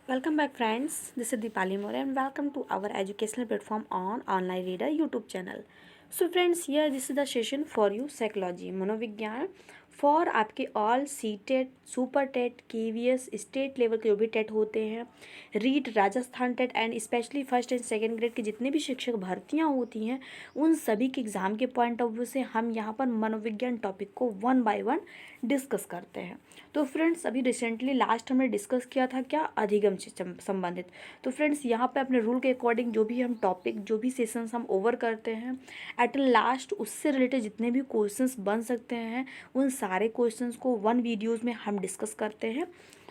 Welcome back, friends. This is Deepali More, and welcome to our educational platform on Online Reader YouTube channel. So, friends, here this is the session for you psychology, मनोविज्ञान for आपके all C TET, super TET, KVS, state level के जो भी TET होते हैं, REET, Rajasthan TET and specially first and second grade के जितने भी शिक्षक भर्तियां होती हैं उन सभी के एग्ज़ाम के पॉइंट ऑफ व्यू से हम यहाँ पर मनोविज्ञान टॉपिक को वन बाय वन डिस्कस करते हैं। तो फ्रेंड्स, अभी रिसेंटली लास्ट हमने डिस्कस किया था क्या, अधिगम से संबंधित। तो फ्रेंड्स, यहाँ पे अपने रूल के अकॉर्डिंग जो भी हम टॉपिक, जो भी सेशंस हम ओवर करते हैं, एट लास्ट उससे रिलेटेड जितने भी क्वेश्चंस बन सकते हैं उन सारे क्वेश्चंस को वन वीडियोज़ में हम डिस्कस करते हैं।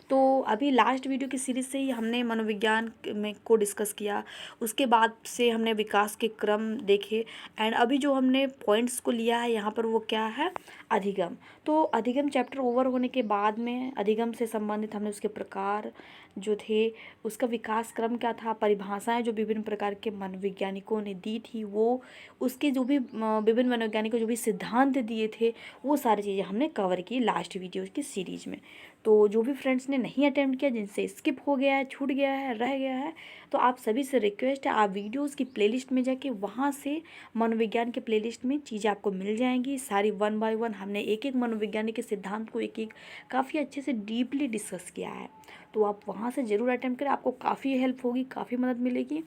तो अभी लास्ट वीडियो की सीरीज़ से ही हमने मनोविज्ञान में को डिस्कस किया, उसके बाद से हमने विकास के क्रम देखे, एंड अभी जो हमने पॉइंट्स को लिया है यहाँ पर वो क्या है, अधिगम। तो अधिगम चैप्टर ओवर होने के बाद में अधिगम से संबंधित हमने उसके प्रकार जो थे, उसका विकास क्रम क्या था, परिभाषाएं जो विभिन्न प्रकार के मनोवैज्ञानिकों ने दी थी, वो उसके जो भी विभिन्न मनोवैज्ञानिकों जो भी सिद्धांत दिए थे, वो सारी चीज़ें हमने कवर की लास्ट वीडियो की सीरीज़ में। तो जो भी फ्रेंड्स ने नहीं अटेम्प्ट किया, जिनसे स्किप हो गया है, छूट गया है, रह गया है, तो आप सभी से रिक्वेस्ट है, आप वीडियोस की प्लेलिस्ट में जाके वहाँ से मनोविज्ञान के प्लेलिस्ट में चीज़ें आपको मिल जाएंगी सारी, वन बाय वन हमने एक एक मनोविज्ञान के सिद्धांत को एक एक काफ़ी अच्छे से डीपली डिस्कस किया है। तो आप वहाँ से ज़रूर अटेम्प्ट करें, आपको काफ़ी हेल्प होगी, काफ़ी मदद मिलेगी।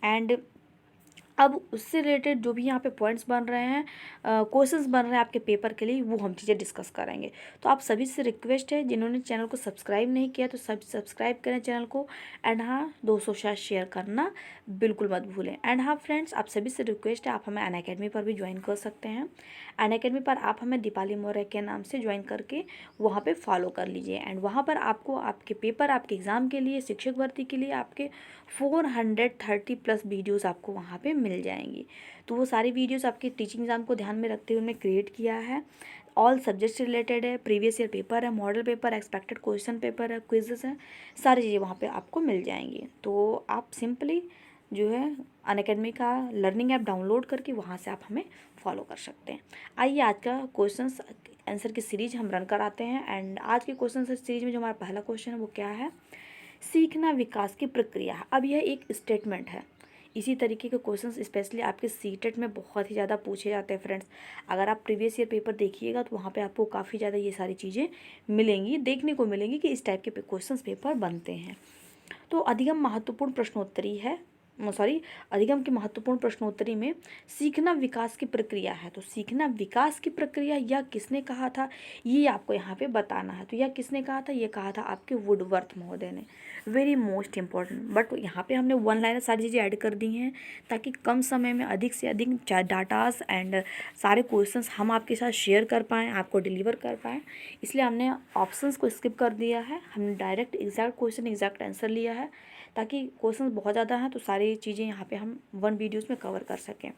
एंड अब उससे रिलेटेड जो भी यहाँ पे पॉइंट्स बन रहे हैं, क्वेश्चंस बन रहे हैं आपके पेपर के लिए, वो हम चीज़ें डिस्कस करेंगे। तो आप सभी से रिक्वेस्ट है, जिन्होंने चैनल को सब्सक्राइब नहीं किया तो सब सब्सक्राइब करें चैनल को, एंड हाँ, दोस्तों के साथ शेयर करना बिल्कुल मत भूलें। एंड हाँ फ्रेंड्स, आप सभी से रिक्वेस्ट है, आप हमें अनअकैडमी पर भी ज्वाइन कर सकते हैं। अनअकैडमी पर आप हमें दीपाली मौर्य के नाम से ज्वाइन करके वहाँ पर फॉलो कर लीजिए, एंड वहाँ पर आपको आपके पेपर, आपके एग्ज़ाम के लिए, शिक्षक भर्ती के लिए आपके 430+ वीडियोस आपको वहाँ पे मिल जाएंगी। तो वो सारी वीडियोस आपके टीचिंग एग्जाम को ध्यान में रखते हुए हमने क्रिएट किया है। ऑल सब्जेक्ट से रिलेटेड है, प्रीवियस ईयर पेपर है, model paper, expected question paper है, क्विजेस हैं, सारी चीज़ें वहाँ पे आपको मिल जाएंगी। तो आप सिंपली जो है अनअकैडमी का लर्निंग ऐप डाउनलोड करके वहाँ से आप हमें फॉलो कर सकते हैं। आइए आज का क्वेश्चन आंसर की सीरीज हम रन कराते हैं। एंड आज के क्वेश्चन सीरीज में जो हमारा पहला क्वेश्चन है वो क्या है, सीखना विकास की प्रक्रिया। अब यह एक स्टेटमेंट है। इसी तरीके के क्वेश्चंस स्पेशली आपके सीटेट में बहुत ही ज़्यादा पूछे जाते हैं फ्रेंड्स। अगर आप प्रीवियस ईयर पेपर देखिएगा तो वहाँ पे आपको काफ़ी ज़्यादा ये सारी चीज़ें मिलेंगी, देखने को मिलेंगी कि इस टाइप के क्वेश्चंस पेपर बनते हैं। तो अधिगम महत्वपूर्ण प्रश्नोत्तरी है, अधिगम की महत्वपूर्ण प्रश्नोत्तरी में सीखना विकास की प्रक्रिया है। तो सीखना विकास की प्रक्रिया यह किसने कहा था, ये आपको यहाँ पे बताना है। तो यह किसने कहा था, ये कहा था आपके वुडवर्थ महोदय ने। वेरी मोस्ट इंपॉर्टेंट, बट यहाँ पे हमने वन लाइनर सारी चीज़ें ऐड कर दी हैं ताकि कम समय में अधिक से अधिक डाटास एंड सारे क्वेश्चंस हम आपके साथ शेयर कर पाएँ, आपको डिलीवर कर पाएँ। इसलिए हमने ऑप्शंस को स्किप कर दिया है, हमने direct exact question exact answer लिया है ताकि क्वेश्चन बहुत ज़्यादा हैं तो सारी चीज़ें यहाँ पे हम वन वीडियोज़ में कवर कर सकें।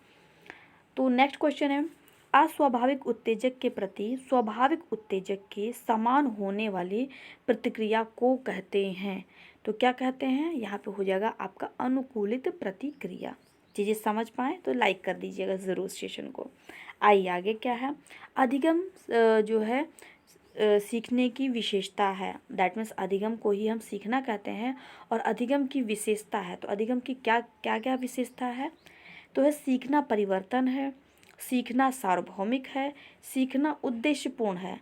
तो नेक्स्ट क्वेश्चन है, अस्वाभाविक उत्तेजक के प्रति स्वाभाविक उत्तेजक के समान होने वाली प्रतिक्रिया को कहते हैं। तो क्या कहते हैं, यहाँ पे हो जाएगा आपका अनुकूलित प्रतिक्रिया। चीज़ें समझ पाएँ तो लाइक कर दीजिएगा ज़रूर सेशन को। आइए आगे क्या है, अधिगम जो है सीखने की विशेषता है। दैट मीन्स अधिगम को ही हम सीखना कहते हैं, और अधिगम की विशेषता है। तो अधिगम की क्या क्या क्या विशेषता है, तो है सीखना परिवर्तन है, सीखना सार्वभौमिक है, सीखना उद्देश्यपूर्ण है।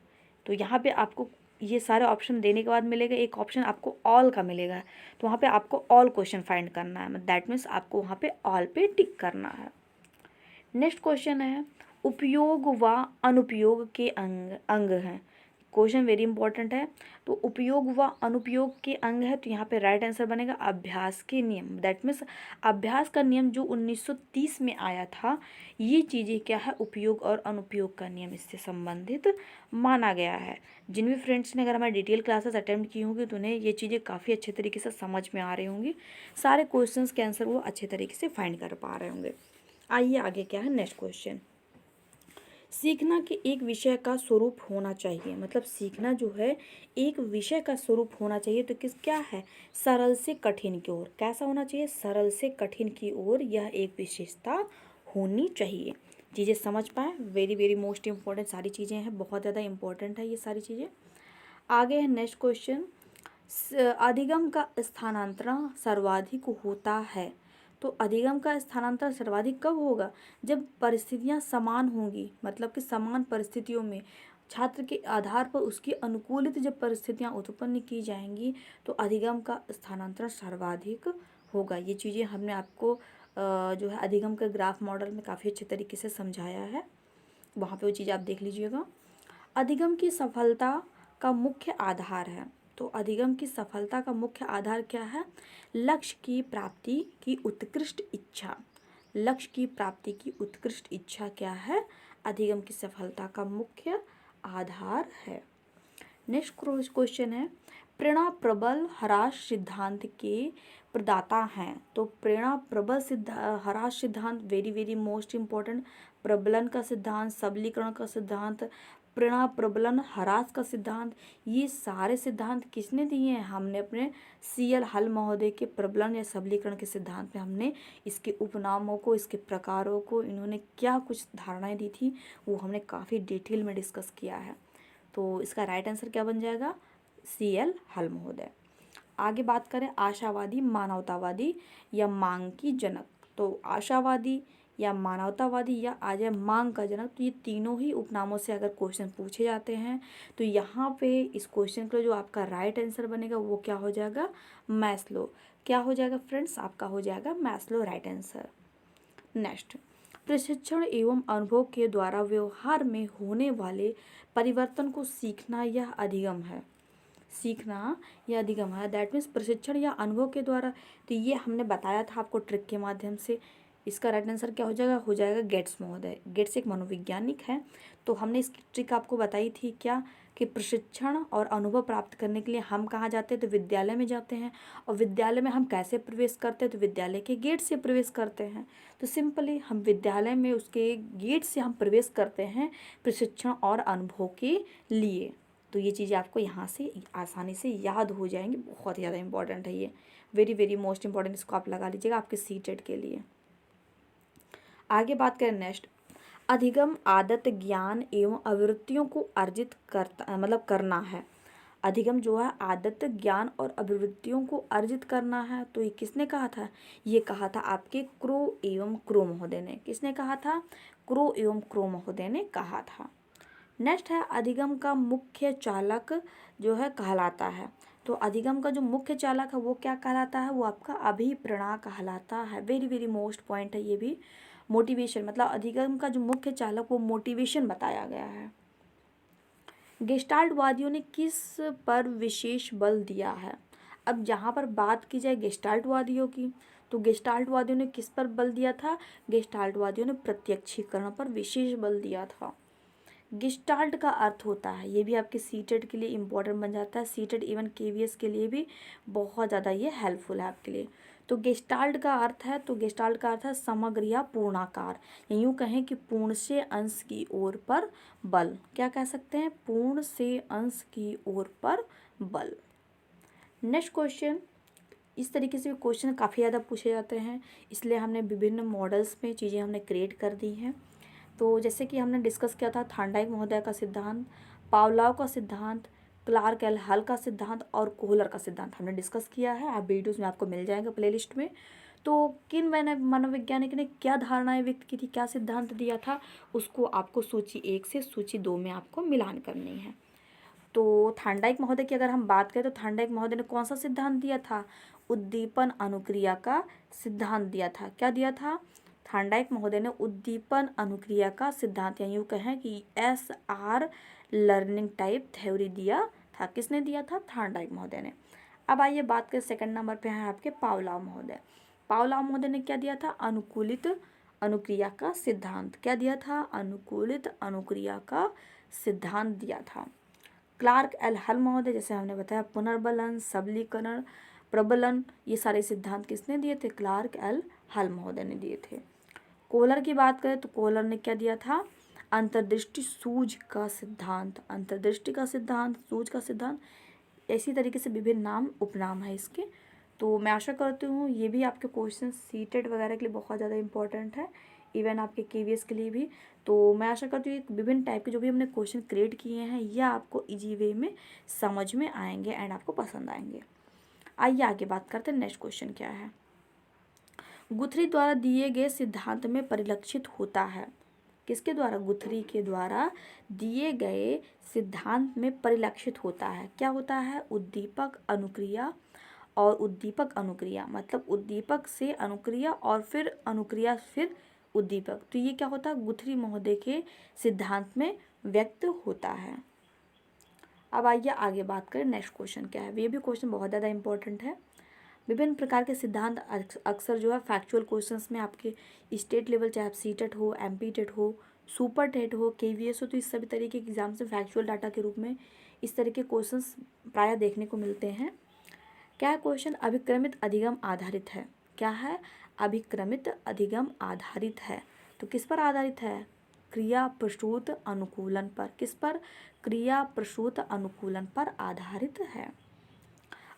तो यहाँ पे आपको ये सारे ऑप्शन देने के बाद मिलेगा एक ऑप्शन आपको ऑल का मिलेगा, तो वहाँ पे आपको ऑल क्वेश्चन फाइंड करना है। दैट मीन्स आपको वहाँ पे ऑल पे टिक करना है। नेक्स्ट क्वेश्चन है, उपयोग व अनुपयोग के अंग अंग हैं। क्वेश्चन वेरी इंपॉर्टेंट है। तो उपयोग व अनुपयोग के अंग है, तो यहाँ पे राइट आंसर बनेगा अभ्यास के नियम। दैट मीन्स अभ्यास का नियम जो 1930 में आया था, ये चीज़ें क्या है, उपयोग और अनुपयोग का नियम इससे संबंधित माना गया है। जिन भी फ्रेंड्स ने अगर हमारी डिटेल क्लासेस अटेम्प्ट की होंगी तो उन्हें ये चीज़ें काफ़ी अच्छे तरीके से समझ में आ रही होंगी, सारे क्वेश्चन के आंसर वो अच्छे तरीके से फाइंड कर पा रहे होंगे। आइए आगे क्या है, नेक्स्ट क्वेश्चन, सीखना के एक विषय का स्वरूप होना चाहिए। मतलब सीखना जो है एक विषय का स्वरूप होना चाहिए। तो क्या है, सरल से कठिन की ओर। कैसा होना चाहिए, सरल से कठिन की ओर, यह एक विशेषता होनी चाहिए। चीज़ें समझ पाएँ, वेरी वेरी मोस्ट इंपॉर्टेंट सारी चीज़ें हैं, बहुत ज़्यादा इंपॉर्टेंट है ये सारी चीज़ें। आगे है नेक्स्ट क्वेश्चन, अधिगम का स्थानांतरण सर्वाधिक होता है। तो अधिगम का स्थानांतरण सर्वाधिक कब होगा? जब परिस्थितियां समान होंगी, मतलब कि समान परिस्थितियों में छात्र के आधार पर उसकी अनुकूलित जब परिस्थितियां उत्पन्न की जाएंगी तो अधिगम का स्थानांतरण सर्वाधिक होगा। ये चीज़ें हमने आपको जो है अधिगम के ग्राफ मॉडल में काफ़ी अच्छे तरीके से समझाया है, वहाँ पे वो चीज़ आप देख लीजिएगा। अधिगम की सफलता का मुख्य आधार है। तो अधिगम की सफलता का मुख्य आधार क्या है? लक्ष्य की प्राप्ति की उत्कृष्ट इच्छा। लक्ष्य की प्राप्ति की उत्कृष्ट इच्छा क्या है? अधिगम की सफलता का मुख्य आधार है। नेक्स्ट क्वेश्चन है, प्रेरणा प्रबल ह्रास सिद्धांत के प्रदाता हैं। तो प्रेरणा प्रबल ह्रास सिद्धांत वेरी वेरी मोस्ट इम्पोर्टेंट। प्रबलन का सिद्धांत, सबलीकरण का सिद्धांत, प्रेरणा प्रबलन ह्रास का सिद्धांत, ये सारे सिद्धांत किसने दिए हैं? हमने अपने CL हल महोदय के प्रबलन या सबलीकरण के सिद्धांत में हमने इसके उपनामों को, इसके प्रकारों को, इन्होंने क्या कुछ धारणाएं दी थी वो हमने काफ़ी डिटेल में डिस्कस किया है। तो इसका राइट आंसर क्या बन जाएगा? CL हल महोदय। आगे बात करें आशावादी, मानवतावादी या मांग की जनक। तो आशावादी या मानवतावादी या आ जाए मांग का जनक, तो ये तीनों ही उपनामों से अगर क्वेश्चन पूछे जाते हैं तो यहाँ पे इस क्वेश्चन का जो आपका राइट आंसर बनेगा वो क्या हो जाएगा? मैस्लो। क्या हो जाएगा फ्रेंड्स? आपका हो जाएगा मैस्लो राइट आंसर। नेक्स्ट, प्रशिक्षण एवं अनुभव के द्वारा व्यवहार में होने वाले परिवर्तन को सीखना यह अधिगम है। सीखना यह अधिगम है, दैट मीन्स प्रशिक्षण या अनुभव के द्वारा। तो ये हमने बताया था आपको ट्रिक के माध्यम से। इसका राइट आंसर क्या हो जाएगा? हो जाएगा गेट्स महोदय। गेट्स एक मनोवैज्ञानिक है, तो हमने इसकी ट्रिक आपको बताई थी क्या, कि प्रशिक्षण और अनुभव प्राप्त करने के लिए हम कहाँ जाते हैं? तो विद्यालय में जाते हैं। और विद्यालय में हम कैसे प्रवेश करते हैं? तो विद्यालय के गेट से प्रवेश करते हैं। तो सिंपली हम विद्यालय में उसके गेट से हम प्रवेश करते हैं प्रशिक्षण और अनुभव के लिए। तो ये चीज़ें आपको यहाँ से आसानी से याद हो जाएंगी। बहुत ही ज़्यादा इंपॉर्टेंट है ये, वेरी वेरी मोस्ट इंपॉर्टेंट। इसको आप लगा लीजिएगा आपके सीटेट के लिए। आगे बात करें नेक्स्ट, अधिगम आदत ज्ञान एवं अभिवृत्तियों को अर्जित करना है। अधिगम जो है आदत ज्ञान और अभिवृत्तियों को अर्जित करना है। तो ये किसने कहा था? ये कहा था आपके क्रो एवं क्रो महोदय ने। किसने कहा था? क्रो एवं क्रो महोदय ने कहा था। नेक्स्ट है, अधिगम का मुख्य चालक जो है कहलाता है। तो अधिगम का जो मुख्य चालक है वो क्या कहलाता है? वो आपका अभिप्रेरणा कहलाता है। वेरी वेरी मोस्ट पॉइंट है ये भी। मोटिवेशन, मतलब अधिगम का जो मुख्य चालक वो मोटिवेशन बताया गया है। गेस्टाल्टवादियों ने किस पर विशेष बल दिया है? अब जहाँ पर बात की जाए गेस्टाल्टवादियों की, तो गेस्टाल्टवादियों ने किस पर बल दिया था? गेस्टाल्टवादियों ने प्रत्यक्षीकरण पर विशेष बल दिया था। गेस्टाल्ट का अर्थ होता है, ये भी आपके सीटेट के लिए इम्पोर्टेंट बन जाता है। सीटेट इवन KVS के लिए भी बहुत ज़्यादा ये हेल्पफुल है आपके लिए। तो गेस्टाल्ट का अर्थ है, तो गेस्टाल्ट का अर्थ है समग्र या पूर्णाकार, या यूँ कहें कि पूर्ण से अंश की ओर पर बल। क्या कह सकते हैं? पूर्ण से अंश की ओर पर बल। नेक्स्ट क्वेश्चन, इस तरीके से क्वेश्चन काफ़ी ज़्यादा पूछे जाते हैं, इसलिए हमने विभिन्न मॉडल्स में चीज़ें हमने क्रिएट कर दी हैं। तो जैसे कि हमने डिस्कस किया था थार्नडाइक महोदय का सिद्धांत, पावलोव का सिद्धांत, क्लार्क एल हल का सिद्धांत और कोहलर का सिद्धांत हमने डिस्कस किया है। आप वीडियोज़ में आपको मिल जाएगा प्लेलिस्ट में। तो किन मनोवैज्ञानिक ने क्या धारणाएं व्यक्त की थी, क्या सिद्धांत दिया था, उसको आपको सूची 1 से सूची 2 में आपको मिलान करनी है। तो थार्नडाइक महोदय की अगर हम बात करें तो थार्नडाइक महोदय ने कौन सा सिद्धांत दिया था? उद्दीपन अनुक्रिया का सिद्धांत दिया था। क्या दिया था? थार्नडाइक महोदय ने उद्दीपन अनुक्रिया का सिद्धांत, या यूँ कहें कि SR लर्निंग टाइप थ्योरी दिया था। किसने दिया था? थार्नडाइक महोदय ने। अब आइए बात करें, सेकंड नंबर पे है आपके पावलोव महोदय। पावलोव महोदय ने क्या दिया था? अनुकूलित अनुक्रिया का सिद्धांत। क्या दिया था? अनुकूलित अनुक्रिया का सिद्धांत दिया था। क्लार्क एल हल महोदय, जैसे हमने बताया, पुनर्बलन, सबलीकरण, प्रबलन, ये सारे सिद्धांत किसने दिए थे? क्लार्क एल हल महोदय ने दिए थे। कोहलर की बात करें तो कोहलर ने क्या दिया था? अंतर्दृष्टि सूझ का सिद्धांत। अंतर्दृष्टि का सिद्धांत, सूझ का सिद्धांत, इसी तरीके से विभिन्न नाम उपनाम है इसके। तो मैं आशा करती हूँ ये भी आपके क्वेश्चन सीटेट वगैरह के लिए बहुत ज़्यादा इंपॉर्टेंट है, इवन आपके केवीएस के लिए भी। तो मैं आशा करती हूँ विभिन्न टाइप के जो भी हमने क्वेश्चन क्रिएट किए हैं यह आपको इजी वे में समझ में आएंगे एंड आपको पसंद आएंगे। आइए आगे बात करते हैं नेक्स्ट क्वेश्चन क्या है। गुथरी द्वारा दिए गए सिद्धांत में परिलक्षित होता है। किसके द्वारा? गुथरी के द्वारा दिए गए सिद्धांत में परिलक्षित होता है। क्या होता है? उद्दीपक अनुक्रिया और उद्दीपक अनुक्रिया, मतलब उद्दीपक से अनुक्रिया और फिर अनुक्रिया फिर उद्दीपक। तो ये क्या होता है? गुथरी महोदय के सिद्धांत में व्यक्त होता है। अब आइए आगे बात करें नेक्स्ट क्वेश्चन क्या है। ये भी क्वेश्चन बहुत ज़्यादा इंपॉर्टेंट है। विभिन्न प्रकार के सिद्धांत अक्सर जो है फैक्चुअल क्वेश्चंस में आपके स्टेट लेवल, चाहे आप सीटेट हो, एमपी टेट हो, सुपर टेट हो, केवीएस हो, तो इस सभी तरीके के एग्जाम्स में फैक्चुअल डाटा के रूप में इस तरह के क्वेश्चंस प्रायः देखने को मिलते हैं। क्या क्वेश्चन? अभिक्रमित अधिगम आधारित है। क्या है? अभिक्रमित अधिगम आधारित है। तो किस पर आधारित है? क्रिया प्रसूत अनुकूलन पर। किस पर? क्रिया प्रसूत अनुकूलन पर आधारित है।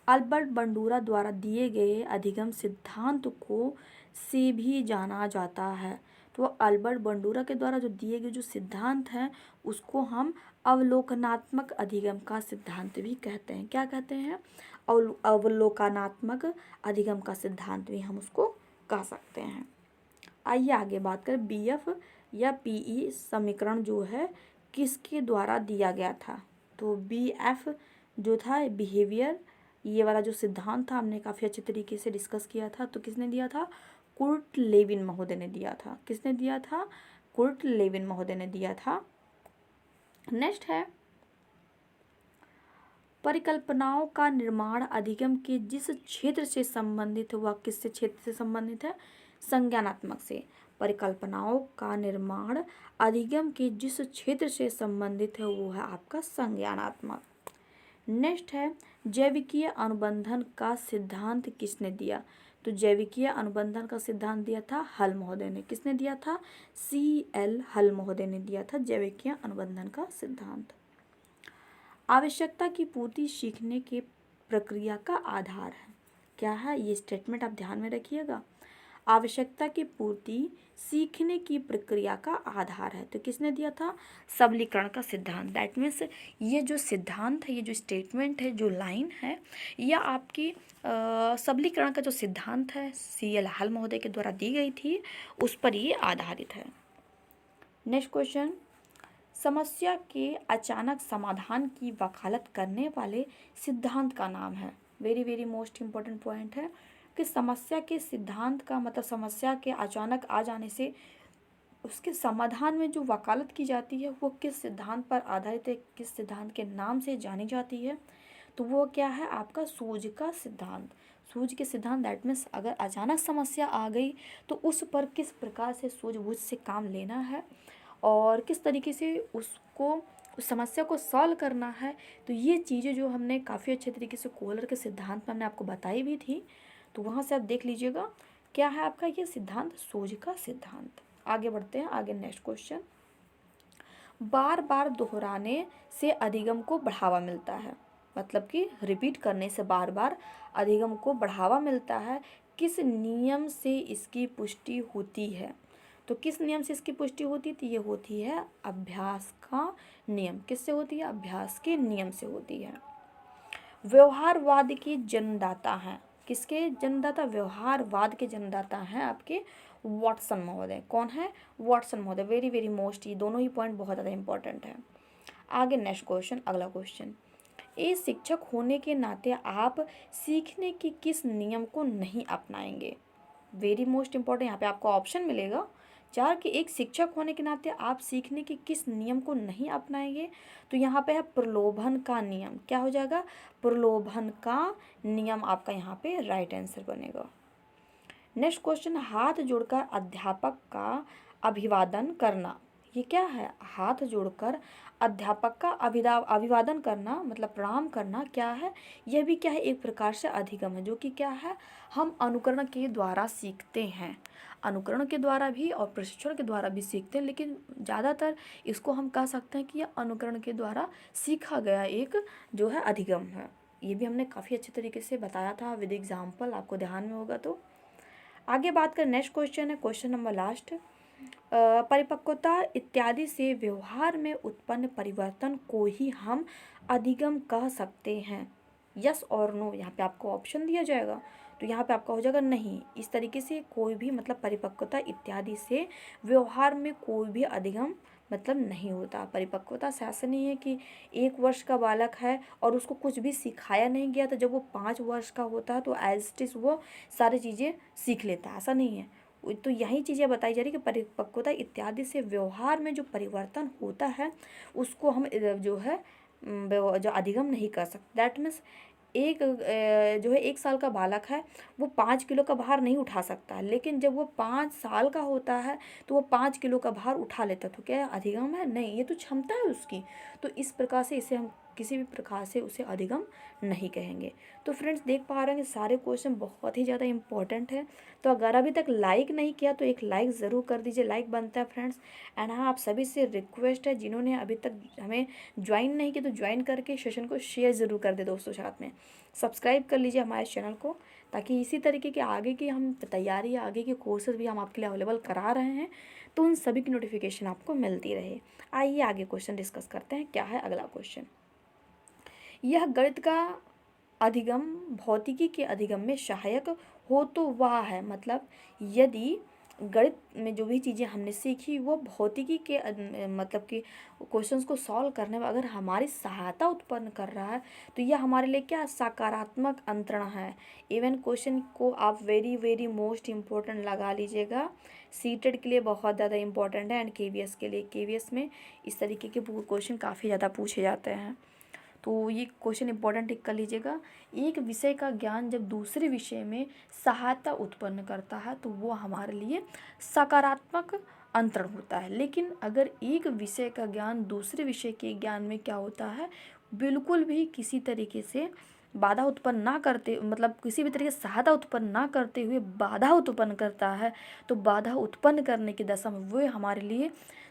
अल्बर्ट बंडूरा द्वारा दिए गए अधिगम सिद्धांत को से भी जाना जाता है। तो अल्बर्ट बंडूरा के द्वारा जो दिए गए जो सिद्धांत हैं उसको हम अवलोकनात्मक अधिगम का सिद्धांत भी कहते हैं। क्या कहते हैं? अवलोकनात्मक अधिगम का सिद्धांत भी हम उसको कह सकते हैं। आइए आगे बात करें। बीएफ या पीई समीकरण जो है किसके द्वारा दिया गया था? तो बीएफ जो था बिहेवियर, ये वाला जो सिद्धांत था हमने काफ़ी अच्छे तरीके से डिस्कस किया था। तो किसने दिया था? कुर्ट लेविन महोदय ने दिया था। किसने दिया था? कुर्ट लेविन महोदय ने दिया था। नेक्स्ट है परिकल्पनाओं का निर्माण अधिगम के जिस क्षेत्र से संबंधित है वह किससे क्षेत्र से संबंधित है? संज्ञानात्मक से। परिकल्पनाओं का निर्माण अधिगम के जिस क्षेत्र से संबंधित है वो है आपका संज्ञानात्मक। नेक्स्ट है जैविकीय अनुबंधन का सिद्धांत किसने दिया? तो जैविकीय अनुबंधन का सिद्धांत दिया था हल महोदय ने। किसने दिया था? CL हल महोदय ने दिया था जैविकीय अनुबंधन का सिद्धांत। आवश्यकता की पूर्ति सीखने के प्रक्रिया का आधार है। क्या है? ये स्टेटमेंट आप ध्यान में रखिएगा। आवश्यकता की पूर्ति सीखने की प्रक्रिया का आधार है। तो किसने दिया था? सबलीकरण का सिद्धांत। दैट मीन्स ये जो सिद्धांत है, ये जो स्टेटमेंट है, जो लाइन है, यह आपकी सबलीकरण का जो सिद्धांत है CL हल महोदय के द्वारा दी गई थी उस पर ये आधारित है। नेक्स्ट क्वेश्चन, समस्या के अचानक समाधान की वकालत करने वाले सिद्धांत का नाम है। Very very most important point है कि समस्या के सिद्धांत का मतलब समस्या के अचानक आ जाने से उसके समाधान में जो वकालत की जाती है वो किस सिद्धांत पर आधारित है, किस सिद्धांत के नाम से जानी जाती है? तो वो क्या है? आपका सूझ का सिद्धांत। सूझ के सिद्धांत दैट मीन्स अगर अचानक समस्या आ गई तो उस पर किस प्रकार से सूझबूझ से काम लेना है और किस तरीके से उसको उस समस्या को सॉल्व करना है। तो ये चीज़ें जो हमने काफ़ी अच्छे तरीके से कोहलर के सिद्धांत में हमने आपको बताई भी थी, तो वहाँ से आप देख लीजिएगा क्या है आपका ये सिद्धांत, सूझ का सिद्धांत। आगे बढ़ते हैं। आगे नेक्स्ट क्वेश्चन, बार बार दोहराने से अधिगम को बढ़ावा मिलता है। मतलब कि रिपीट करने से बार बार अधिगम को बढ़ावा मिलता है। किस नियम से इसकी पुष्टि होती है? तो किस नियम से इसकी पुष्टि होती थी? ये होती है अभ्यास का नियम। किससे होती है? अभ्यास के नियम से होती है। व्यवहारवाद के जन्मदाता हैं। किसके जन्मदाता? व्यवहारवाद के जन्मदाता हैं आपके वाटसन महोदय। कौन है? वाटसन महोदय। वेरी वेरी मोस्ट, ये दोनों ही पॉइंट बहुत ज़्यादा इंपॉर्टेंट है। आगे नेक्स्ट क्वेश्चन, अगला क्वेश्चन, एक शिक्षक होने के नाते आप सीखने के किस नियम को नहीं अपनाएंगे? वेरी मोस्ट इंपॉर्टेंट, यहाँ पे आपको ऑप्शन मिलेगा 4 कि एक शिक्षक होने के नाते आप सीखने के किस नियम को नहीं अपनाएंगे। तो यहाँ पे है प्रलोभन का नियम। क्या हो जाएगा? प्रलोभन का नियम आपका यहाँ पे राइट आंसर बनेगा। नेक्स्ट क्वेश्चन, हाथ जोड़कर अध्यापक का अभिवादन करना। ये क्या है? हाथ जोड़कर अध्यापक का अभिवादन करना मतलब प्रणाम करना क्या है? यह भी क्या है? एक प्रकार से अधिगम है, जो कि क्या है? हम अनुकरण के द्वारा सीखते हैं। अनुकरण के द्वारा भी और प्रशिक्षण के द्वारा भी सीखते हैं, लेकिन ज़्यादातर इसको हम कह सकते हैं कि यह अनुकरण के द्वारा सीखा गया एक जो है अधिगम है। ये भी हमने काफ़ी अच्छे तरीके से बताया था विद एग्जाम्पल, आपको ध्यान में होगा। तो आगे बात करें, नेक्स्ट क्वेश्चन है क्वेश्चन नंबर लास्ट, परिपक्वता इत्यादि से व्यवहार में उत्पन्न परिवर्तन को ही हम अधिगम कह सकते हैं। यस और नो, यहाँ पे आपको ऑप्शन दिया जाएगा, तो यहाँ पे आपका हो जाएगा नहीं। इस तरीके से कोई भी मतलब परिपक्वता इत्यादि से व्यवहार में कोई भी अधिगम मतलब नहीं होता। परिपक्वता से ऐसा नहीं है कि 1 वर्ष का बालक है और उसको कुछ भी सिखाया नहीं गया, तो जब वो 5 वर्ष का होता है तो एज इट इज़ वो सारी चीज़ें सीख लेता है, ऐसा नहीं है। तो यही चीज़ें बताई जा रही कि परिपक्वता इत्यादि से व्यवहार में जो परिवर्तन होता है उसको हम जो है जो अधिगम नहीं कर सकते। दैट मीन्स जो है 1 साल का बालक है, वो 5 किलो का भार नहीं उठा सकता है, लेकिन जब वो 5 साल का होता है तो वो 5 किलो का भार उठा लेता है। तो क्या अधिगम है? नहीं, ये तो क्षमता है उसकी। तो इस प्रकार से इसे हम किसी भी प्रकार से उसे अधिगम नहीं कहेंगे। तो फ्रेंड्स देख पा रहे हैं कि सारे क्वेश्चन बहुत ही ज़्यादा इंपॉर्टेंट है। तो अगर अभी तक लाइक नहीं किया तो एक लाइक ज़रूर कर दीजिए, लाइक बनता है फ्रेंड्स। एंड हाँ, आप सभी से रिक्वेस्ट है, जिन्होंने अभी तक हमें ज्वाइन नहीं किया तो ज्वाइन करके सेशन को शेयर ज़रूर कर दे दोस्तों साथ में। सब्सक्राइब कर लीजिए हमारे चैनल को, ताकि इसी तरीके के आगे की हम तैयारी, आगे के कोर्सेज भी हम आपके लिए अवेलेबल करा रहे हैं, तो उन सभी की नोटिफिकेशन आपको मिलती रहे। आइए आगे क्वेश्चन डिस्कस करते हैं। क्या है अगला क्वेश्चन? यह गणित का अधिगम भौतिकी के अधिगम में सहायक हो तो वह है। मतलब यदि गणित में जो भी चीज़ें हमने सीखी वो भौतिकी के मतलब कि क्वेश्चंस को सॉल्व करने में अगर हमारी सहायता उत्पन्न कर रहा है, तो यह हमारे लिए क्या सकारात्मक अंतरण है। इवन क्वेश्चन को आप वेरी वेरी मोस्ट इम्पोर्टेंट लगा लीजिएगा। सीटेड के लिए बहुत ज़्यादा इंपॉर्टेंट है एंड केवीएस के लिए। केवीएस में इस तरीके के क्वेश्चन काफ़ी ज़्यादा पूछे जाते हैं, तो ये क्वेश्चन इंपॉर्टेंट टिक कर लीजिएगा। एक विषय का ज्ञान जब दूसरे विषय में सहायता उत्पन्न करता है तो वो हमारे लिए सकारात्मक अंतरण होता है। लेकिन अगर एक विषय का ज्ञान दूसरे विषय के ज्ञान में क्या होता है, बिल्कुल भी किसी तरीके से बाधा उत्पन्न ना करते, मतलब किसी भी तरीके से सहायता उत्पन्न ना करते हुए बाधा उत्पन्न करता है, तो बाधा उत्पन्न करने की दशा में वो हमारे लिए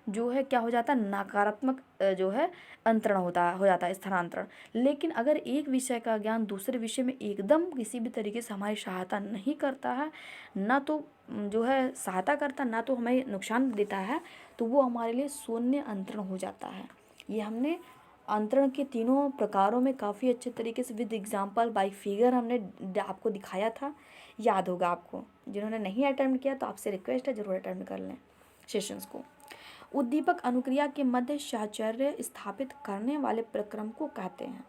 जो है क्या हो जाता है, नकारात्मक जो है अंतरण हो जाता है, स्थानांतरण। लेकिन अगर एक विषय का ज्ञान दूसरे विषय में एकदम किसी भी तरीके से हमारी सहायता नहीं करता है, ना तो जो है सहायता करता, ना तो हमें नुकसान देता है, तो वो हमारे लिए शून्य अंतरण हो जाता है। ये हमने अंतरण के तीनों प्रकारों में काफ़ी अच्छे तरीके से विद एग्जाम्पल बाय फिगर हमने आपको दिखाया था, याद होगा आपको। जिन्होंने नहीं अटेम्प्ट किया तो आपसे रिक्वेस्ट है ज़रूर अटेम्प्ट कर लें सेशंस को। उद्दीपक अनुक्रिया के मध्य साहचर्य स्थापित करने वाले प्रक्रम को कहते हैं।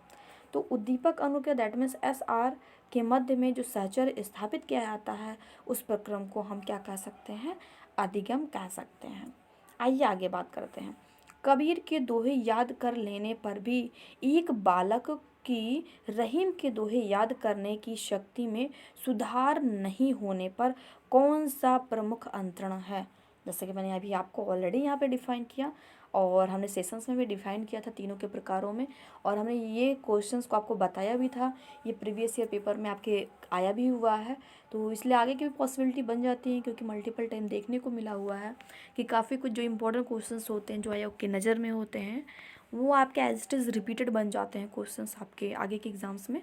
तो उद्दीपक अनुक्रिया दैट मीन्स SR के मध्य में जो साहचर्य स्थापित किया जाता है उस प्रक्रम को हम क्या कह सकते हैं, अधिगम कह सकते हैं। आइए आगे बात करते हैं। कबीर के दोहे याद कर लेने पर भी एक बालक की रहीम के दोहे याद करने की शक्ति में सुधार नहीं होने पर कौन सा प्रमुख अंतरण है। जैसे कि मैंने अभी आपको ऑलरेडी यहाँ पे डिफाइन किया, और हमने सेशंस में भी डिफाइन किया था तीनों के प्रकारों में, और हमने ये क्वेश्चंस को आपको बताया भी था। ये प्रीवियस ईयर पेपर में आपके आया भी हुआ है, तो इसलिए आगे की भी पॉसिबिलिटी बन जाती है, क्योंकि मल्टीपल टाइम देखने को मिला हुआ है कि काफ़ी कुछ जो इंपॉर्टेंट क्वेश्चंस होते हैं, जो आयोग की नज़र में होते हैं, वो आपके एज इट इज़ रिपीटेड बन जाते हैं क्वेश्चंस आपके आगे के एग्ज़ाम्स में।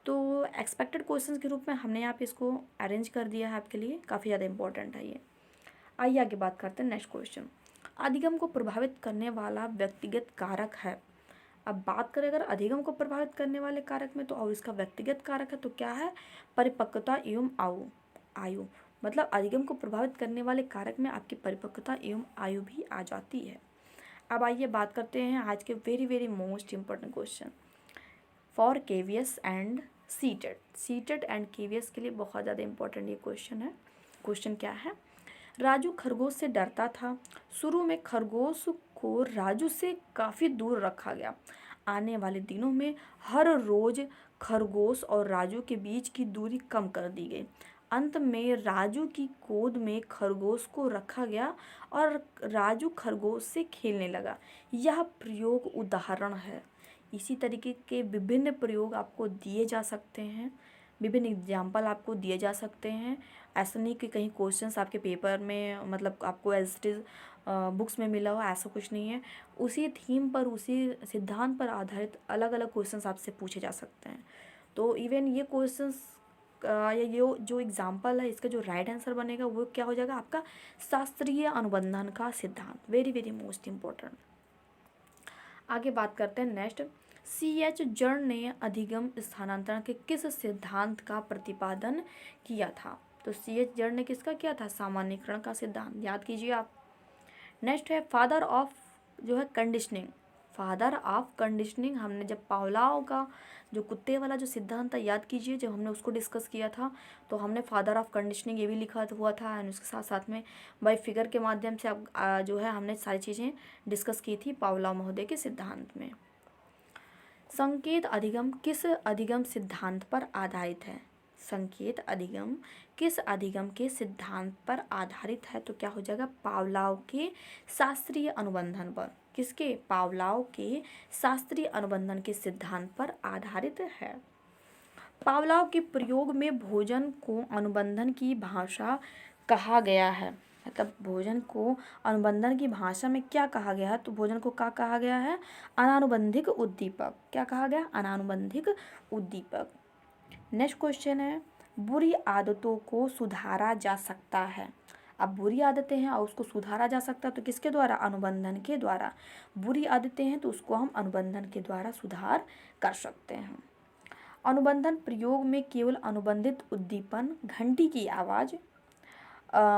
तो एक्सपेक्टेड क्वेश्चंस के रूप में हमने यहाँ पे इसको अरेंज कर दिया है आपके लिए, काफ़ी ज़्यादा इंपॉर्टेंट है ये। आइए आगे बात करते हैं नेक्स्ट क्वेश्चन। अधिगम को प्रभावित करने वाला व्यक्तिगत कारक है। अब बात करें अगर अधिगम को प्रभावित करने वाले कारक में, तो और इसका व्यक्तिगत कारक है तो क्या है, परिपक्वता एवं आयु। मतलब अधिगम को प्रभावित करने वाले कारक में आपकी परिपक्वता एवं आयु भी आ जाती है। अब आइए बात करते हैं आज के very very most important question for KVS and seated and KVS के लिए बहुत ज़्यादा इंपॉर्टेंट ये क्वेश्चन है। क्वेश्चन क्या है, राजू खरगोश से डरता था। शुरू में खरगोश को राजू से काफ़ी दूर रखा गया। आने वाले दिनों में हर रोज़ खरगोश और राजू के बीच की दूरी कम कर दी गई। अंत में राजू की गोद में खरगोश को रखा गया और राजू खरगोश से खेलने लगा। यह प्रयोग उदाहरण है। इसी तरीके के विभिन्न प्रयोग आपको दिए जा सकते हैं, विभिन्न एग्जाम्पल आपको दिए जा सकते हैं। ऐसा नहीं कि कहीं क्वेश्चंस आपके पेपर में मतलब आपको एज इट इज़ बुक्स में मिला हो, ऐसा कुछ नहीं है। उसी थीम पर, उसी सिद्धांत पर आधारित अलग अलग क्वेश्चंस आपसे पूछे जा सकते हैं। तो इवन ये क्वेश्चंस या ये जो एग्जाम्पल है इसका जो राइट आंसर बनेगा वो क्या हो जाएगा आपका शास्त्रीय अनुबंधन का सिद्धांत। Very very most important. आगे बात करते हैं नेक्स्ट। C.H. जर्ण ने अधिगम स्थानांतरण के किस सिद्धांत का प्रतिपादन किया था? तो C.H. जर्ण ने किसका किया था? सामान्यीकरण का सिद्धांत, याद कीजिए आप। नेक्स्ट है फादर ऑफ जो है कंडीशनिंग। फादर ऑफ कंडीशनिंग हमने जब पावलोव का जो कुत्ते वाला जो सिद्धांत था याद कीजिए, जब हमने उसको डिस्कस किया था तो हमने फादर ऑफ कंडीशनिंग ये भी लिखा हुआ था एंड उसके साथ साथ में बाय फिगर के माध्यम से अब जो है हमने सारी चीज़ें डिस्कस की थी पावलोव महोदय के सिद्धांत में। संकेत अधिगम किस अधिगम सिद्धांत पर आधारित है? संकेत अधिगम किस अधिगम के सिद्धांत पर आधारित है? तो क्या हो जाएगा पावलोव के शास्त्रीय अनुबंधन पर। किसके? पावलोव के शास्त्रीय अनुबंधन के सिद्धांत पर आधारित है। पावलोव के प्रयोग में भोजन को अनुबंधन की भाषा कहा गया है। मतलब भोजन को अनुबंधन की भाषा में क्या कहा गया है? तो भोजन को क्या कहा गया है? अनानुबंधिक उद्दीपक। क्या कहा गया? अनानुबंधिक उद्दीपक। नेक्स्ट क्वेश्चन है बुरी आदतों को सुधारा जा सकता है। अब बुरी आदतें हैं और उसको सुधारा जा सकता है तो किसके द्वारा? अनुबंधन के द्वारा। बुरी आदतें हैं तो उसको हम अनुबंधन के द्वारा सुधार कर सकते हैं। अनुबंधन प्रयोग में केवल अनुबंधित उद्दीपन घंटी की आवाज़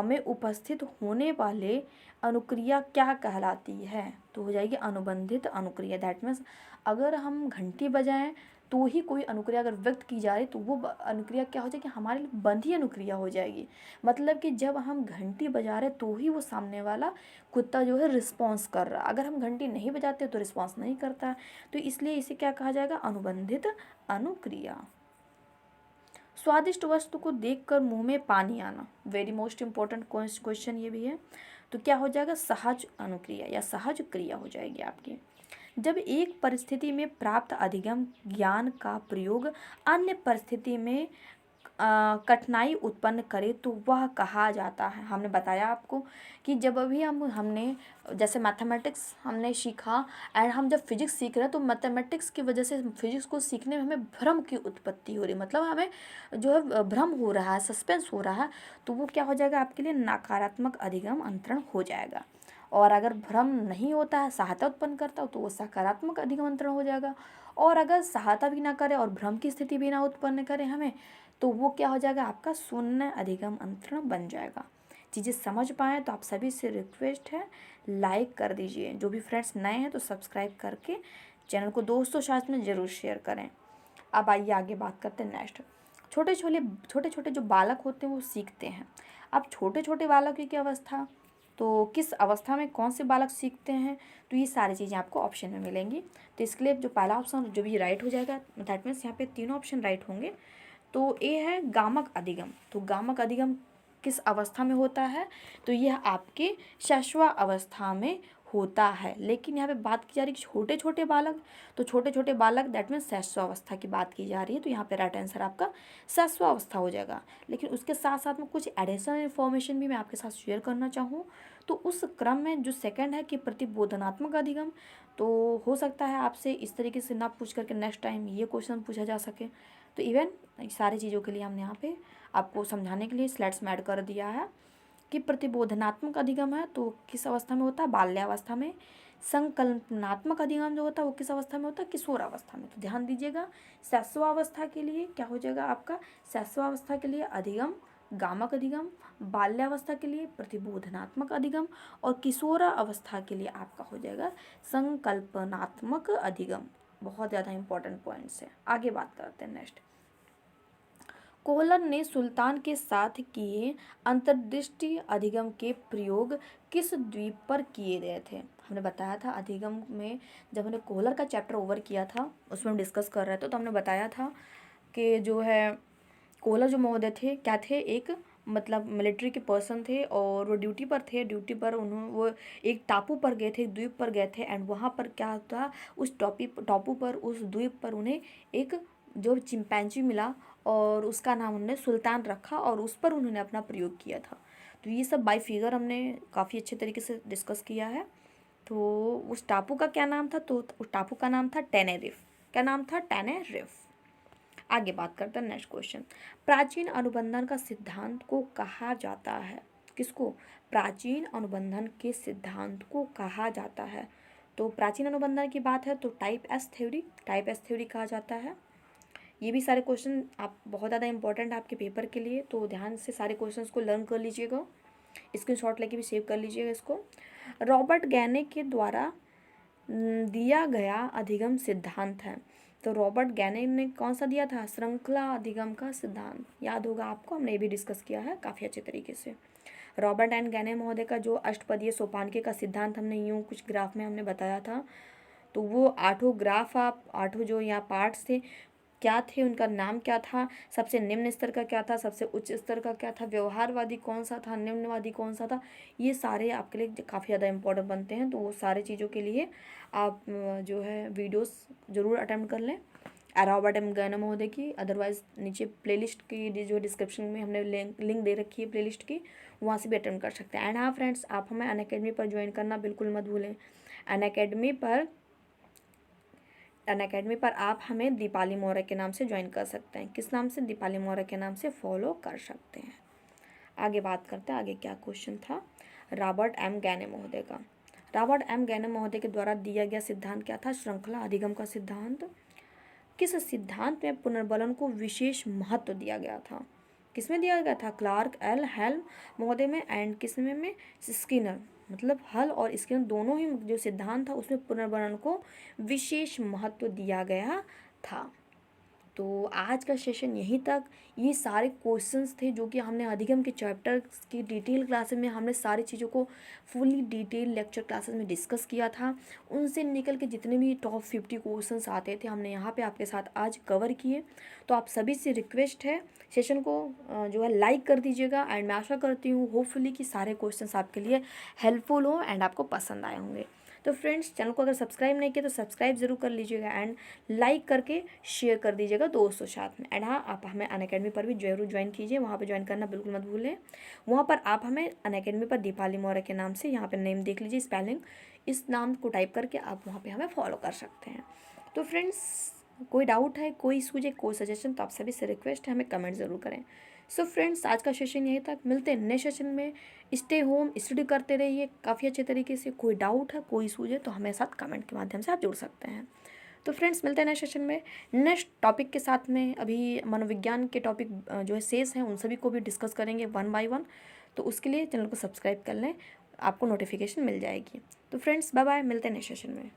में उपस्थित होने वाले अनुक्रिया क्या कहलाती है? तो हो जाएगी अनुबंधित अनुक्रिया। दैट मीन्स अगर हम घंटी बजाएं तो ही कोई अनुक्रिया अगर व्यक्त की जा रही तो वो अनुक्रिया क्या हो जाएगी? हमारे लिए बंधी अनुक्रिया हो जाएगी। मतलब कि जब हम घंटी बजा रहे तो ही वो सामने वाला कुत्ता जो है रिस्पॉन्स कर रहा। अगर हम घंटी नहीं बजाते तो रिस्पॉन्स नहीं करता। तो इसलिए इसे क्या कहा जाएगा? अनुबंधित अनुक्रिया। स्वादिष्ट वस्तु को देखकर मुंह में पानी आना। वेरी मोस्ट इम्पोर्टेंट क्वेश्चन ये भी है। तो क्या हो जाएगा? सहज अनुक्रिया या सहज क्रिया हो जाएगी आपकी। जब एक परिस्थिति में प्राप्त अधिगम ज्ञान का प्रयोग अन्य परिस्थिति में कठिनाई उत्पन्न करे तो वह कहा जाता है। हमने बताया आपको कि जब अभी हमने जैसे मैथमेटिक्स हमने सीखा एंड हम जब फिजिक्स सीख रहे हैं तो मैथमेटिक्स की वजह से फिजिक्स को सीखने में हमें भ्रम की उत्पत्ति हो रही, मतलब हमें जो है भ्रम हो रहा है, सस्पेंस हो रहा है, तो वो क्या हो जाएगा आपके लिए? नकारात्मक अधिगम अंतरण हो जाएगा। और अगर भ्रम नहीं होता है, सहायता उत्पन्न करता हो तो वो सकारात्मक अधिगम अंतरण हो जाएगा। और अगर सहायता भी ना करे और भ्रम की स्थिति भी ना उत्पन्न करे हमें, तो वो क्या हो जाएगा? आपका शून्य अधिगम अंतरण बन जाएगा। चीज़ें समझ पाएँ तो आप सभी से रिक्वेस्ट है लाइक कर दीजिए। जो भी फ्रेंड्स नए हैं तो सब्सक्राइब करके चैनल को दोस्तों साथ में ज़रूर शेयर करें। अब आइए आगे बात करते हैं नेक्स्ट। छोटे छोटे जो बालक होते हैं वो सीखते हैं। अब छोटे छोटे बालक की अवस्था, तो किस अवस्था में कौन से बालक सीखते हैं? तो ये सारी चीज़ें आपको ऑप्शन में मिलेंगी। तो इसके लिए जो पहला ऑप्शन जो भी राइट हो जाएगा, दैट मीन्स यहाँ पे तीनों ऑप्शन राइट होंगे। तो ए है गामक अधिगम। तो गामक अधिगम किस अवस्था में होता है? तो यह आपके शैशव अवस्था में होता है। लेकिन यहाँ पे बात की जा रही है छोटे छोटे बालक, तो छोटे छोटे बालक दैट मीन्स शैशव अवस्था की बात की जा रही है। तो यहाँ पे राइट आंसर आपका शैशव अवस्था हो जाएगा। लेकिन उसके साथ साथ में कुछ एडिशनल इन्फॉर्मेशन भी मैं आपके साथ शेयर करना चाहूँ। तो उस क्रम में जो सेकंड है कि प्रतिबोधनात्मक अधिगम, तो हो सकता है आपसे इस तरीके से ना पूछ करके नेक्स्ट टाइम ये क्वेश्चन पूछा जा सके। तो इवन सारी चीज़ों के लिए हमने यहाँ पे आपको समझाने के लिए स्लाइड्स में ऐड कर दिया है कि प्रतिबोधनात्मक अधिगम है तो किस अवस्था में होता है? बाल्यावस्था में। संकल्पनात्मक अधिगम जो होता है वो किस अवस्था में होता है? किशोरावस्था में। तो ध्यान दीजिएगा, शैशवावस्था के लिए क्या हो जाएगा आपका? शैशवावस्था के लिए अधिगम गामक अधिगम, बाल्यावस्था के लिए प्रतिबोधनात्मक अधिगम और किशोरावस्था के लिए आपका हो जाएगा संकल्पनात्मक अधिगम। बहुत ज़्यादा इंपॉर्टेंट पॉइंट्स है। आगे बात करते हैं नेक्स्ट। कोहलर ने सुल्तान के साथ किए अंतर्दृष्टि अधिगम के प्रयोग किस द्वीप पर किए गए थे? हमने बताया था अधिगम में जब हमने कोहलर का चैप्टर ओवर किया था उसमें हम डिस्कस कर रहे थे तो हमने बताया था कि जो है कोहलर जो महोदय थे क्या थे? एक मतलब मिलिट्री के पर्सन थे और वो ड्यूटी पर थे। ड्यूटी पर वो एक टापू पर गए थे, द्वीप पर गए थे एंड वहाँ पर क्या था उस टापू पर उस द्वीप पर उन्हें एक जो चिंपैंजी मिला और उसका नाम उन्होंने सुल्तान रखा और उस पर उन्होंने अपना प्रयोग किया था। तो ये सब बाय फिगर हमने काफ़ी अच्छे तरीके से डिस्कस किया है। तो उस टापू का क्या नाम था? तो उस टापू का नाम था टेनेरिफ। क्या नाम था? टेनेरिफ। आगे बात करते हैं नेक्स्ट क्वेश्चन। प्राचीन अनुबंधन का सिद्धांत को कहा जाता है, किसको? प्राचीन अनुबंधन के सिद्धांत को कहा जाता है। तो प्राचीन अनुबंधन की बात है तो टाइप एस थ्योरी कहा जाता है। ये भी सारे क्वेश्चन आप बहुत ज़्यादा इंपॉर्टेंट है आपके पेपर के लिए, तो ध्यान से सारे क्वेश्चंस को लर्न कर लीजिएगा, स्क्रीनशॉट लेके भी सेव कर लीजिएगा इसको। रॉबर्ट गैने के द्वारा दिया गया अधिगम सिद्धांत है। तो रॉबर्ट गैने ने कौन सा दिया था? श्रृंखला अधिगम का सिद्धांत। याद होगा आपको, हमने ये भी डिस्कस किया है काफ़ी अच्छे तरीके से। रॉबर्ट एंड गैने महोदय का जो अष्टपदीय सोपानके का सिद्धांत हमने यूँ कुछ ग्राफ में हमने बताया था, तो वो 8 ग्राफ, आप 8 जो यहाँ पार्ट्स थे क्या थे, उनका नाम क्या था, सबसे निम्न स्तर का क्या था, सबसे उच्च स्तर का क्या था, व्यवहारवादी कौन सा था, निम्नवादी कौन सा था, ये सारे आपके लिए काफ़ी ज़्यादा इंपॉर्टेंट बनते हैं। तो वो सारे चीज़ों के लिए आप जो है वीडियोस ज़रूर अटेम्प्ट कर लें रॉबर्ट एम गैने महोदय की। अदरवाइज़ नीचे प्लेलिस्ट की जो डिस्क्रिप्शन में हमने लिंक दे रखी है प्लेलिस्ट की, वहाँ से भी अटेम्प्ट कर सकते हैं। एंड हाँ फ्रेंड्स, आप हमें अनअकैडमी पर ज्वाइन करना बिल्कुल मत भूलें। अनअकैडमी पर आप हमें दीपाली मौर्य के नाम से ज्वाइन कर सकते हैं। किस नाम से? दीपाली मौर्य के नाम से फॉलो कर सकते हैं। आगे बात करते हैं, आगे क्या क्वेश्चन था रॉबर्ट एम गैने महोदय का। रॉबर्ट एम गैने महोदय के द्वारा दिया गया सिद्धांत क्या था? श्रृंखला अधिगम का सिद्धांत। किस सिद्धांत में पुनर्बलन को विशेष महत्व दिया गया था? किसमें दिया गया था? क्लार्क एल हेल्म महोदय में, एंड किसमें में? स्किनर। मतलब हल और स्किनर दोनों ही जो सिद्धांत था उसमें पुनर्बलन को विशेष महत्व दिया गया था। तो आज का सेशन यहीं तक। ये सारे क्वेश्चंस थे जो कि हमने अधिगम के चैप्टर की डिटेल क्लासेस में हमने सारी चीज़ों को फुली डिटेल लेक्चर क्लासेस में डिस्कस किया था। उनसे निकल के जितने भी टॉप 50 क्वेश्चंस आते थे हमने यहाँ पे आपके साथ आज कवर किए। तो आप सभी से रिक्वेस्ट है सेशन को जो है लाइक कर दीजिएगा, एंड मैं आशा करती हूँ होपफुली कि सारे क्वेश्चंस आपके लिए हेल्पफुल हो एंड आपको पसंद आए होंगे। तो फ्रेंड्स, चैनल को अगर सब्सक्राइब नहीं किया तो सब्सक्राइब ज़रूर कर लीजिएगा, एंड लाइक करके शेयर कर दीजिएगा दोस्तों साथ में। एंड हाँ, आप हमें अनअकैडमी पर भी जरूर ज्वाइन कीजिए, वहाँ पे ज्वाइन करना बिल्कुल मत भूलें। वहाँ पर आप हमें अनअकैडमी पर दीपाली मौर्य के नाम से, यहाँ पर नेम देख लीजिए स्पेलिंग, इस नाम को टाइप करके आप वहाँ पर हमें फॉलो कर सकते हैं। तो फ्रेंड्स, कोई डाउट है, कोई इशू है, कोई सजेशन, तो आप सभी से रिक्वेस्ट है हमें कमेंट ज़रूर करें। सो फ्रेंड्स, आज का सेशन यहीं तक। मिलते हैं नेक्स्ट सेशन में। स्टे होम, स्टडी करते रहिए काफ़ी अच्छे तरीके से। कोई डाउट है, कोई इशू है, तो हमें साथ कमेंट के माध्यम से आप जुड़ सकते हैं। तो फ्रेंड्स, मिलते हैं नेक्स्ट सेशन में नेक्स्ट टॉपिक के साथ में। अभी मनोविज्ञान के टॉपिक जो है शेष हैं उन सभी को भी डिस्कस करेंगे 1 बाय 1। तो उसके लिए चैनल को सब्सक्राइब कर लें, आपको नोटिफिकेशन मिल जाएगी। तो फ्रेंड्स, बाय बाय, मिलते हैं नेक्स्ट सेशन में।